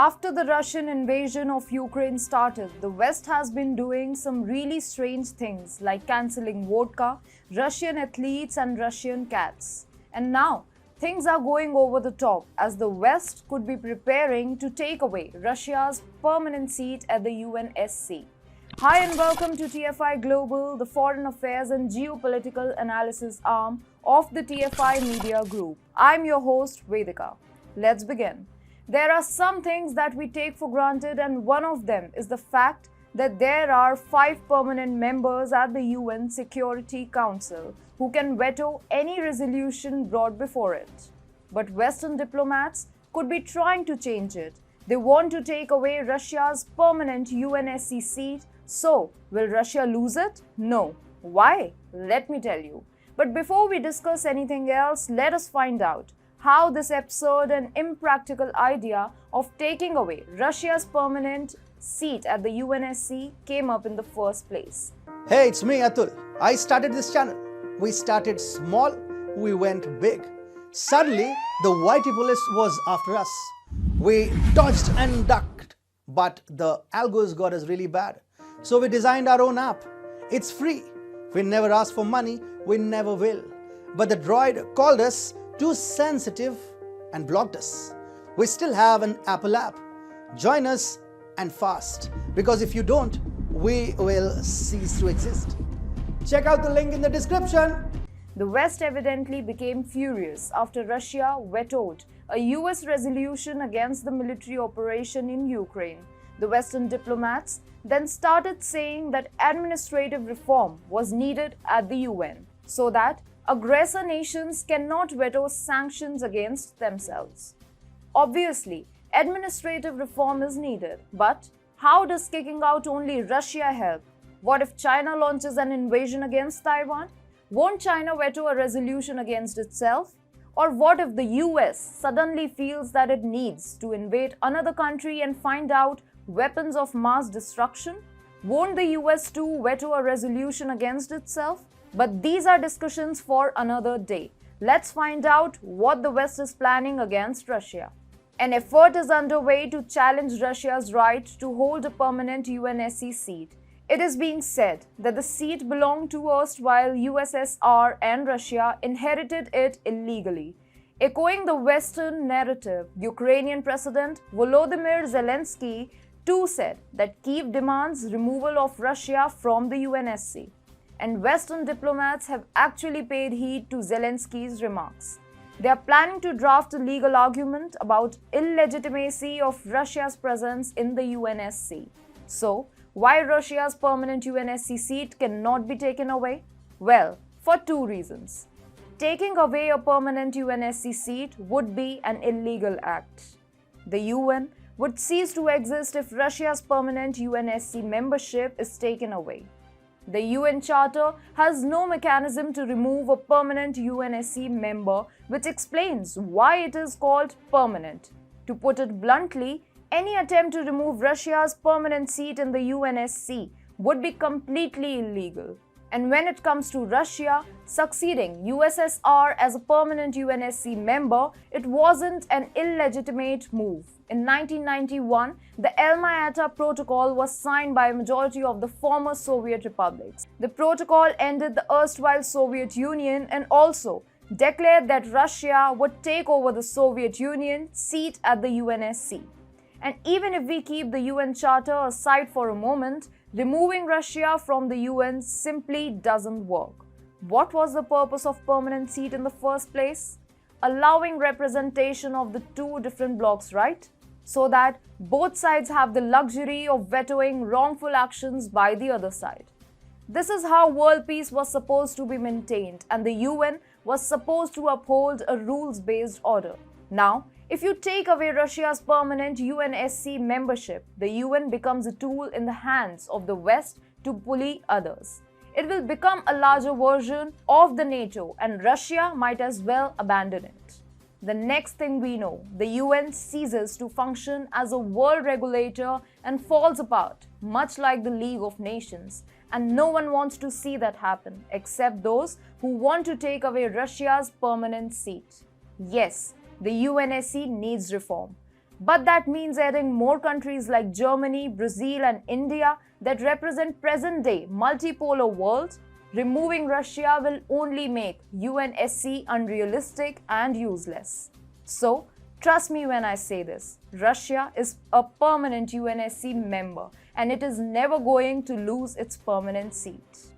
After the Russian invasion of Ukraine started, the West has been doing some really strange things like cancelling vodka, Russian athletes, and Russian cats. And now, things are going over the top as the West could be preparing to take away Russia's permanent seat at the UNSC. Hi and welcome to TFI Global, the foreign affairs and geopolitical analysis arm of the TFI Media Group. I'm your host, Vedika. Let's begin. There are some things that we take for granted, and one of them is the fact that there are 5 permanent members at the UN Security Council who can veto any resolution brought before it. But Western diplomats could be trying to change it. They want to take away Russia's permanent UNSC seat. So, will Russia lose it? No. Why? Let me tell you. But before we discuss anything else, let us find out how this absurd and impractical idea of taking away Russia's permanent seat at the UNSC came up in the first place. Hey, it's me, Atul. I started this channel. We started small, we went big. Suddenly, the Whitey police was after us. We dodged and ducked, but the algos got us really bad. So we designed our own app. It's free. We never asked for money, we never will. But the droid called us too sensitive and blocked us. We still have an Apple app. Join us and fast, because if you don't, we will cease to exist. Check out the link in the description. The West evidently became furious after Russia vetoed a US resolution against the military operation in Ukraine. The Western diplomats then started saying that administrative reform was needed at the UN so that aggressor nations cannot veto sanctions against themselves. Obviously, administrative reform is needed, but how does kicking out only Russia help? What if China launches an invasion against Taiwan? Won't China veto a resolution against itself? Or what if the US suddenly feels that it needs to invade another country and find out weapons of mass destruction? Won't the US too veto a resolution against itself? But these are discussions for another day. Let's find out what the West is planning against Russia. An effort is underway to challenge Russia's right to hold a permanent UNSC seat. It is being said that the seat belonged to erstwhile USSR and Russia inherited it illegally. Echoing the Western narrative, Ukrainian President Volodymyr Zelensky too said that Kyiv demands removal of Russia from the UNSC. And Western diplomats have actually paid heed to Zelensky's remarks. They are planning to draft a legal argument about illegitimacy of Russia's presence in the UNSC. So, why Russia's permanent UNSC seat cannot be taken away? Well, for 2 reasons. Taking away a permanent UNSC seat would be an illegal act. The UN would cease to exist if Russia's permanent UNSC membership is taken away. The UN Charter has no mechanism to remove a permanent UNSC member, which explains why it is called permanent. To put it bluntly, any attempt to remove Russia's permanent seat in the UNSC would be completely illegal. And when it comes to Russia succeeding USSR as a permanent UNSC member, it wasn't an illegitimate move. In 1991, the Alma-Ata Protocol was signed by a majority of the former Soviet republics. The protocol ended the erstwhile Soviet Union and also declared that Russia would take over the Soviet Union seat at the UNSC. And even if we keep the UN Charter aside for a moment, removing Russia from the UN simply doesn't work. What was the purpose of permanent seat in the first place? Allowing representation of the 2 different blocs, right? So that both sides have the luxury of vetoing wrongful actions by the other side. This is how world peace was supposed to be maintained, and the UN was supposed to uphold a rules-based order. Now, if you take away Russia's permanent UNSC membership, the UN becomes a tool in the hands of the West to bully others. It will become a larger version of the NATO, and Russia might as well abandon it. The next thing we know, the UN ceases to function as a world regulator and falls apart, much like the League of Nations. And no one wants to see that happen, except those who want to take away Russia's permanent seat. Yes, the UNSC needs reform. But that means adding more countries like Germany, Brazil, and India that represent present-day multipolar world. Removing Russia will only make UNSC unrealistic and useless. So, trust me when I say this, Russia is a permanent UNSC member and it is never going to lose its permanent seat.